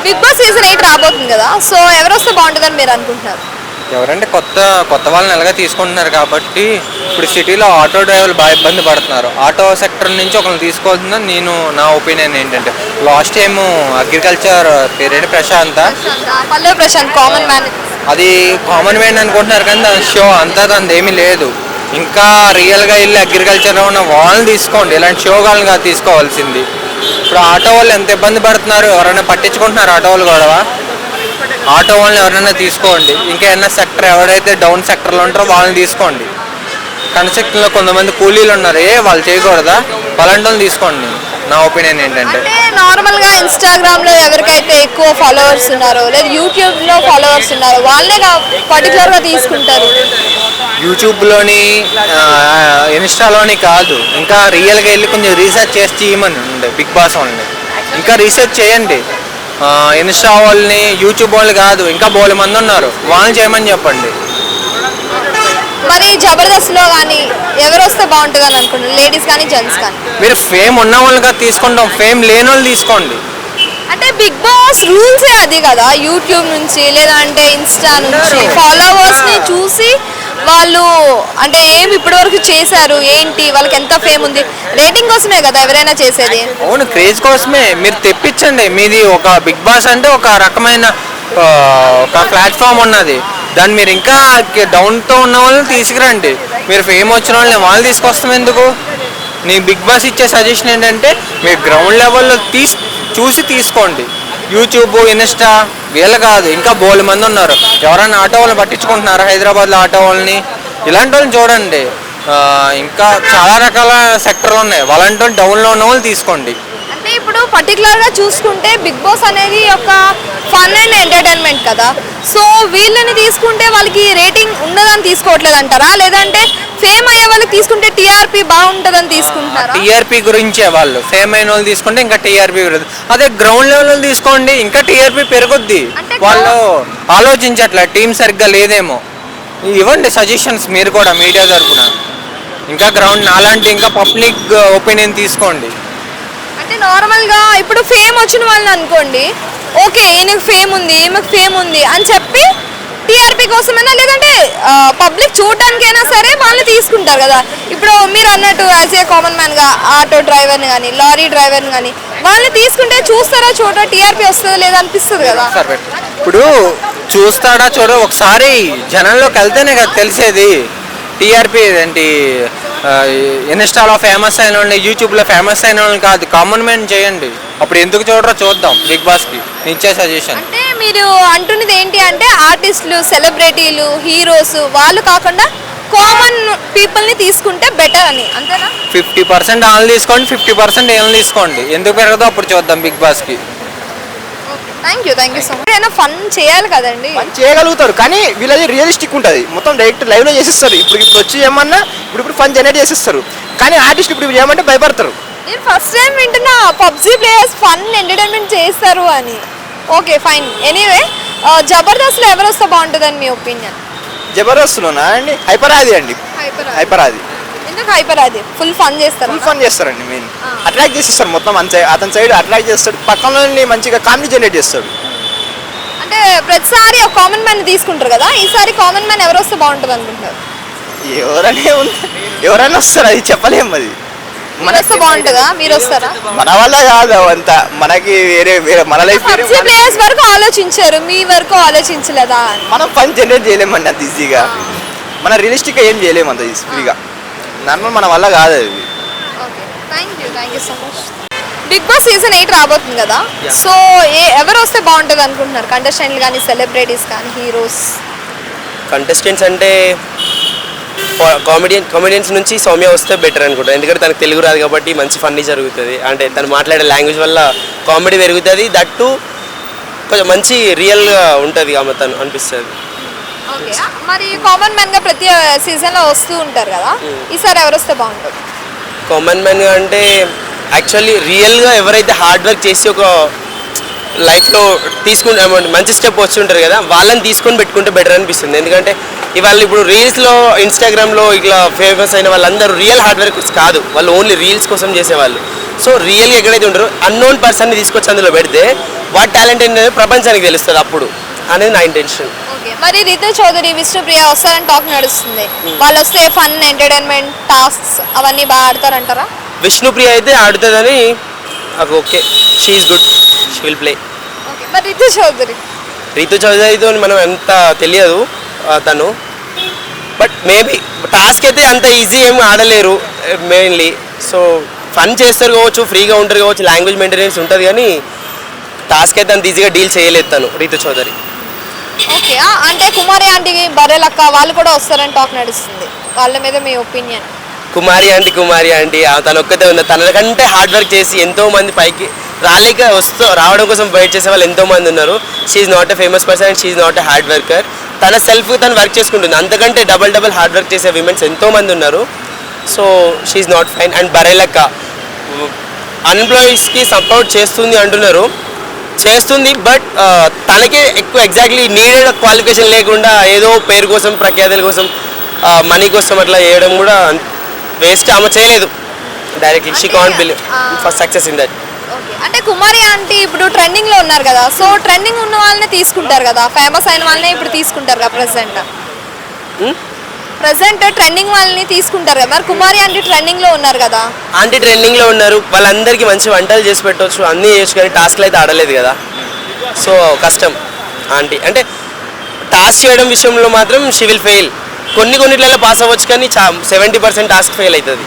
Big Boss season 8 రాబోతుంది కదా, so ఎవరు వస్తే బాగుంటుందని మీరు అనుకుంటున్నారు? ఎవరంటే కొత్త వాళ్ళని ఎలాగ తీసుకుంటున్నారు కాబట్టి ఇప్పుడు సిటీలో ఆటో డ్రైవర్లు బాగా ఇబ్బంది పడుతున్నారు. ఆటో సెక్టర్ నుంచి ఒకరిని తీసుకోవాల్సిందని నా ఒపీనియన్ ఏంటంటే, లాస్ట్ టైం అగ్రికల్చర్ పేరేంటి పల్లవి ప్రశాంత్ కామన్ మ్యాన్. అది కామన్ మ్యాన్ అనుకుంటున్నారు కానీ దాని షో అంతా దాని ఏమీ లేదు. ఇంకా రియల్గా వెళ్ళి అగ్రికల్చర్లో ఉన్న వాళ్ళని తీసుకోండి, ఇలాంటి షో వాళ్ళని కాదు తీసుకోవాల్సింది. ఇప్పుడు ఆటో వాళ్ళు ఎంత ఇబ్బంది పడుతున్నారు, ఎవరైనా పట్టించుకుంటున్నారు ఆటో వాళ్ళు కూడా? ఆటో వాళ్ళని ఎవరైనా తీసుకోండి. ఇంకా ఏమైనా సెక్టర్ ఎవరైతే డౌన్ సెక్టర్లో ఉంటారో వాళ్ళని తీసుకోండి. కన్స్ట్రక్షన్లో కొంతమంది కూలీలు ఉన్నారు, వాళ్ళు చేయకూడదా? అలాంటి వాళ్ళని తీసుకోండి. నా ఒపీనియన్ ఏంటంటే, నార్మల్గా ఇన్స్టాగ్రామ్లో ఎవరికైతే ఎక్కువ ఫాలోవర్స్ ఉన్నారో లేదా యూట్యూబ్లో ఫాలోవర్స్ ఉన్నారో వాళ్ళే పర్టికులర్గా తీసుకుంటారు. యూట్యూబ్లోని ఇన్స్టాలోని కాదు, ఇంకా రియల్గా వెళ్ళి కొంచెం రీసెర్చ్ చేసి చేయమని ఉండే బిగ్ బాస్ వాళ్ళని. ఇంకా రీసెర్చ్ చేయండి. ఇన్స్టా వాళ్ళని, యూట్యూబ్ వాళ్ళు కాదు, ఇంకా బోలె మంది ఉన్నారు, వాళ్ళని చేయమని చెప్పండి. మరి జబర్దస్త్లో కానీ ఎవరు వస్తే బాగుంటుంది అని అనుకుంటున్నారు, లేడీస్ కానీ జెంట్స్ కానీ? మీరు ఫేమ్ ఉన్న వాళ్ళుగా తీసుకుంటాం, ఫేమ్ లేని వాళ్ళు తీసుకోండి. అంటే బిగ్ బాస్ రూల్సే అది కదా, యూట్యూబ్ నుంచి లేదంటే ఇన్స్టా నుంచి ఫాలోవర్స్ని చూసి వాళ్ళు అంటే ఏమి ఇప్పటివరకు చేశారు, ఏంటి వాళ్ళకి ఎంత ఫేమ్ ఉంది, రేటింగ్ కోసమే కదా ఎవరైనా చేసేది. అవును, క్రేజ్ కోసమే. మీరు తెప్పించండి. మీది ఒక బిగ్ బాస్ అంటే ఒక రకమైన ఒక ప్లాట్ఫామ్ ఉన్నది, దాన్ని మీరు ఇంకా డౌన్తో ఉన్న వాళ్ళని తీసుకురండి. మీరు ఫేమ్ వచ్చిన వాళ్ళని తీసుకొస్తాం ఎందుకు? నీ బిగ్ బాస్ ఇచ్చే సజెషన్ ఏంటంటే, మీరు గ్రౌండ్ లెవెల్లో చూసి తీసుకోండి. యూట్యూబ్, ఇన్స్టా వీళ్ళు కాదు, ఇంకా బోలె మంది ఉన్నారు. ఎవరైనా ఆటో వాళ్ళని పట్టించుకుంటున్నారు, హైదరాబాద్లో ఆటో వాళ్ళని, ఇలాంటి వాళ్ళని చూడండి. ఇంకా చాలా రకాల సెక్టర్లు ఉన్నాయి, వాళ్ళంటి వాళ్ళు డౌన్లో ఉన్న వాళ్ళు తీసుకోండి. అంటే ఇప్పుడు పర్టికులర్గా చూసుకుంటే బిగ్ బాస్ అనేది ఒక ఫన్ అండ్ ఎంటర్టైన్మెంట్ కదా, సో వీళ్ళని తీసుకుంటే వాళ్ళకి రేటింగ్ ఉండదని తీసుకోవట్లేదు అంటారా, లేదంటే ఫేమ్ అయ్యే వాళ్ళకి తీసుకుంటే టీఆర్పీ బాగుంటుందని తీసుకుంటారా? టీఆర్పీ గురించే, వాళ్ళు ఫేమ్ అయిన వాళ్ళు తీసుకుంటే ఇంకా టీఆర్పీ పెరుగుతుంది. అదే గ్రౌండ్ లెవెల్ తీసుకోండి, ఇంకా టీఆర్పీ పెరుగుద్ది. వాళ్ళు ఆలోచించట్లే, టీం సరిగ్గా లేదేమో. ఇవ్వండి సజెషన్స్ మీరు కూడా మీడియా తరఫున. ఇంకా గ్రౌండ్ అలాంటి ఇంకా పబ్లిక్ ఒపీనియన్ తీసుకోండి. అంటే నార్మల్గా ఇప్పుడు ఫేమ్ వచ్చిన వాళ్ళని అనుకోండి, ఓకే ఈయనకు ఫేమ్ ఉంది, ఈమెకు ఫేమ్ ఉంది అని చెప్పి టీఆర్పీ కోసమైనా లేదంటే పబ్లిక్ చూడడానికైనా సరే వాళ్ళు తీసుకుంటారు కదా. ఇప్పుడు మీరు అన్నట్టు యాజ్ ఏ కామన్ మ్యాన్గా ఆటో డ్రైవర్ని కానీ లారీ డ్రైవర్ని కానీ వాళ్ళని తీసుకుంటే చూస్తారా చూడ టీఆర్పీ వస్తుందా లేదా అనిపిస్తుంది కదా. ఇప్పుడు చూస్తాడా చూడ ఒకసారి జనంలోకి వెళ్తేనే కదా తెలిసేది. టీఆర్పీ ఏంటి, ఇన్స్టాలో ఫేమస్ అయిన వాళ్ళని, యూట్యూబ్లో ఫేమస్ అయిన వాళ్ళని కాదు, కామన్ మ్యాన్ చేయండి. అప్పుడు ఎందుకు చూడరో చూద్దాం బిగ్ బాస్కి. ఇచ్చే సజెషన్ అంటే మీరు అంటున్నది ఏంటి అంటే ఆర్టిస్టులు, సెలబ్రిటీలు, హీరోస్ వాళ్ళు కాకుండా కామన్ పీపుల్ని తీసుకుంటే బెటర్ అని, అంతేనా? 50% వాళ్ళు తీసుకోండి, 50% ఏళ్ళు తీసుకోండి. ఎందుకు పెరగదో అప్పుడు చూద్దాం బిగ్ బాస్కి. Thank you so much. ఏమైనా ఫన్ చేయాలి కదండి. ఫన్ చేయగలుగుతారు కానీ వీళ్ళది రియలిస్టిక్ ఉంటుంది, మొత్తం డైరెక్ట్ లైవ్లో చేసేస్తారు. ఇప్పుడు వచ్చి ఏమన్నా ఇప్పుడు ఫన్ జనరేట్ చేసేస్తారు, కానీ ఆర్టిస్ట్ ఇప్పుడు ఏమంటే భయపడతారు. నేను ఫస్ట్ టైం వింటున్నా పబ్జీ ప్లేయర్స్ ఫన్ ఎంటర్టైన్మెంట్ చేస్తారు అని. Okay fine. ఎనీవే జబర్దస్త్లో ఎవరు వస్తే బాగుంటుందని మీ ఒపీనియన్? జబర్దస్త్లోనా అండి, హైపరాది అండి. హైపరాది ఎందుకు హైపరాది? ఫుల్ ఫన్ చేస్తారు, ఫుల్ ఫన్ చేస్తారండి. మెయిన్ అట్రాక్ట్ చేసేస్తారు, మొత్తం అతని సైడ్ అట్రాక్ట్ చేస్తాడు, పక్కన మంచిగా కామెడీ జనరేట్ చేస్తాడు. అంటే ప్రతిసారి ఒక కామన్ మ్యాన్ తీసుకుంటారు కదా, ఈసారి కామన్ మ్యాన్ ఎవరు వస్తే బాగుంటుంది అనుకుంటారు? ఎవరైనా వస్తారు, అది చెప్పలేము. అది మన వస్తే బాగుంటుందా? మీరు వస్తారా? మన వల్ల కాదు అంతా, మనకి వేరే వేరే మన లైఫ్ ప్లేయర్స్ వరకు ఆలోచించారు, మీ వరకు ఆలోచించలేదా? మనం ఫన్ జనరేట్ చేయలేమండి అంత ఈజీగా, మన రియలిస్టిక్గా ఏం చేయలేము అంత ఈజీగా. నార్మల్ మన వల్ల కాదు అది. Thank you so much. Bigg Boss season 8 రాబోతుంది కదా, సో ఎవరు వస్తే బాగుంటుంది అనుకుంటున్నారు? కంటెస్టెంట్లు కానీ, సెలబ్రిటీస్ కానీ, హీరోస్? కంటెస్టెంట్స్ అంటే కామెడియన్స్ నుంచి సౌమ్య వస్తే బెటర్ అనుకుంటాను, ఎందుకంటే తనకు తెలుగు రాదు కాబట్టి మంచి ఫన్నీ జరుగుతుంది. అంటే తను మాట్లాడే లాంగ్వేజ్ వల్ల కామెడీ పెరుగుతుంది, దట్టు కొంచెం మంచి రియల్గా ఉంటుంది ఆమె తను అనిపిస్తుంది. మరి కామన్ మ్యాన్ గా ప్రతి సీజన్ లో వస్తూ ఉంటారు కదా, ఈసారి ఎవరు వస్తే బాగుంటుంది? కామన్ మ్యాన్ గా అంటే యాక్చువల్లీ రియల్గా ఎవరైతే హార్డ్ వర్క్ చేసి ఒక లైఫ్లో తీసుకుంటే మంచి స్టెప్ వస్తుంటారు కదా, వాళ్ళని తీసుకొని పెట్టుకుంటే బెటర్ అనిపిస్తుంది. ఎందుకంటే ఇవాళ ఇప్పుడు రీల్స్లో, ఇన్స్టాగ్రామ్లో ఇట్లా ఫేమస్ అయిన వాళ్ళందరూ రియల్ హార్డ్ వర్క్ కాదు, వాళ్ళు ఓన్లీ రీల్స్ కోసం చేసేవాళ్ళు. సో రియల్గా ఎక్కడైతే ఉంటారో అన్నోన్ పర్సన్ని తీసుకొచ్చి అందులో పెడితే వాటి టాలెంట్ ఏంటనేది ప్రపంచానికి తెలుస్తుంది అప్పుడు అనేది నా ఇంటెన్షన్. ఓకే, మరి రితు చౌదరి, విష్ణుప్రియ వస్తారని టాక్ నడుస్తుంది. వాళ్ళు వస్తే ఫన్, ఎంటర్టైన్మెంట్, టాస్క్స్ అవన్నీ బాగా ఆడతారంటారా? విష్ణుప్రియ అయితే ఆడుతుందని నాకు okay, she is good, she will play. Okay, మరి రితు చౌదరితో మనం ఎంత తెలియదు తను, బట్ మేబీ టాస్క్ అయితే అంత ఈజీ ఏమి ఆడలేరు మెయిన్లీ. సో ఫన్ చేస్తారు కావచ్చు, ఫ్రీగా ఉంటారు కావచ్చు, లాంగ్వేజ్ మెయింటెనెన్స్ ఉంటుంది, కానీ టాస్క్ అయితే అంత ఈజీగా డీల్ చేయలేదు తను రితు చౌదరి. ఓకే, అంటే కుమారి ఆంటీకి బర్రెలక్క వాళ్ళు కూడా వస్తారని టాక్ నడుస్తుంది. వాళ్ళ మీద మీ ఒపీనియన్? కుమారి ఆంటీ తను ఒక్కతే ఉన్న, తనకంటే హార్డ్ వర్క్ చేసి ఎంతో మంది పైకి రావడం కోసం వెయిట్ చేసే వాళ్ళు ఎంతో మంది ఉన్నారు. She's not a famous person and she's not a hard worker. తన సెల్ఫ్ తను వర్క్ చేసుకుంటుంది, అంతకంటే డబల్ హార్డ్ వర్క్ చేసే విమెన్స్ ఎంతో మంది ఉన్నారు. So she's not fine. And Barrelakka అన్ఎంప్లాయీస్కి సపోర్ట్ చేస్తుంది అంటున్నారు, చేస్తుంది, బట్ తనకే ఎక్కువ ఎగ్జాక్ట్లీ నీడెడ్ క్వాలిఫికేషన్ లేకుండా ఏదో పేరు కోసం, ప్రఖ్యాతుల కోసం, మనీ కోసం అట్లా చేయడం కూడా వేస్ట్. ఆమె చేయలేదు directly. She can't believe first success in that. Okay, అంటే కుమారి ఆంటీ ఇప్పుడు ట్రెండింగ్ లో ఉన్నారు కదా, సో ట్రెండింగ్ ఉన్న వాళ్ళనే తీసుకుంటారు కదా, ఫేమస్ అయిన వాళ్ళనే ఇప్పుడు తీసుకుంటారు కదా ప్రెసెంట్ ట్రెండింగ్ వాళ్ళని తీసుకుంటారు కదా. మరి కుమారి ఆంటీ ట్రెండింగ్ లో ఉన్నారు కదా. ఆంటీ ట్రెండింగ్లో ఉన్నారు, వాళ్ళందరికీ మంచి వంటలు చేసి పెట్టవచ్చు, అన్నీ చేయొచ్చు, కానీ టాస్క్లు అయితే ఆడలేదు కదా. సో కష్టం ఆంటీ అంటే. టాస్క్ చేయడం విషయంలో మాత్రం షీ విల్ ఫెయిల్. కొన్నిట్లలో పాస్ అవ్వచ్చు, కానీ 70% టాస్క్ ఫెయిల్ అవుతుంది.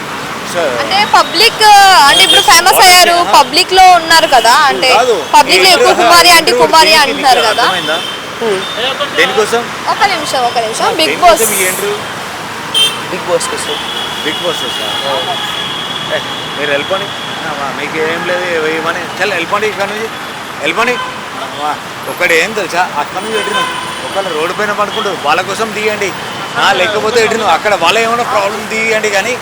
అంటే పబ్లిక్, అంటే ఇప్పుడు ఫేమస్ అయ్యారు, పబ్లిక్ లో ఉన్నారు కదా, అంటే పబ్లిక్ లో ఎక్కువ కుమారి అంటున్నారు కదా. దేనికోసం? ఒక నిమిషం బిగ్ బాస్ కోసం బిగ్ బాస్ మీరు వెళ్ళిపోండి, మీకు ఏం లేదు ఏమని చాలా వెళ్ళిపోండి, ఇక్కడ నుంచి వెళ్ళిపోండి. ఒకటి ఏం తెలుసా, అక్కడ నుంచి ఎట్టినాం ఒకవేళ రోడ్డు పైన పడుకుంటారు, వాళ్ళ కోసం తీయండి, లేకపోతే ఎట్టినాం అక్కడ వాళ్ళ ఏమైనా ప్రాబ్లం తీయండి, కానీ